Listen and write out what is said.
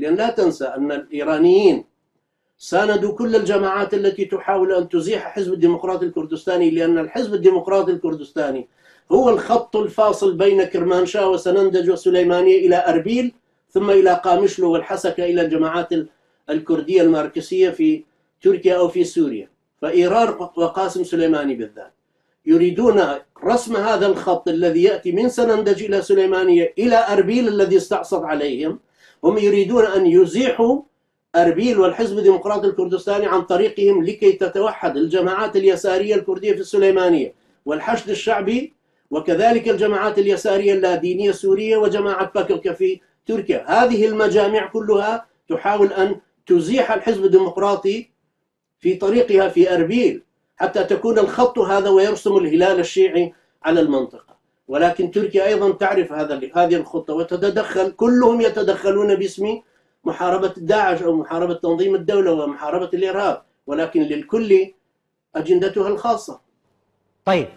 لأن لا تنسى أن الإيرانيين ساندوا كل الجماعات التي تحاول أن تزيح حزب الديمقراطي الكردستاني، لأن الحزب الديمقراطي الكردستاني هو الخط الفاصل بين كرمانشاه وسنندج وسليمانية إلى أربيل، ثم إلى قامشلو والحسكة إلى الجماعات الكردية الماركسية في تركيا أو في سوريا. فإيران وقاسم سليماني بالذات يريدون رسم هذا الخط الذي يأتي من سنندج إلى سليمانية إلى أربيل الذي استعصت عليهم. هم يريدون أن يزيحوا أربيل والحزب الديمقراطي الكردستاني عن طريقهم لكي تتوحد الجماعات اليسارية الكردية في السليمانية والحشد الشعبي، وكذلك الجماعات اليسارية اللادينية السورية وجماعة باكلكا في تركيا. هذه المجامع كلها تحاول أن تزيح الحزب الديمقراطي في طريقها في أربيل حتى تكون الخط هذا ويرسم الهلال الشيعي على المنطقة. ولكن تركيا أيضا تعرف هذه الخطة وتتدخل، كلهم يتدخلون باسم محاربة داعش أو محاربة تنظيم الدولة ومحاربة الإرهاب، ولكن للكل أجندتها الخاصة. طيب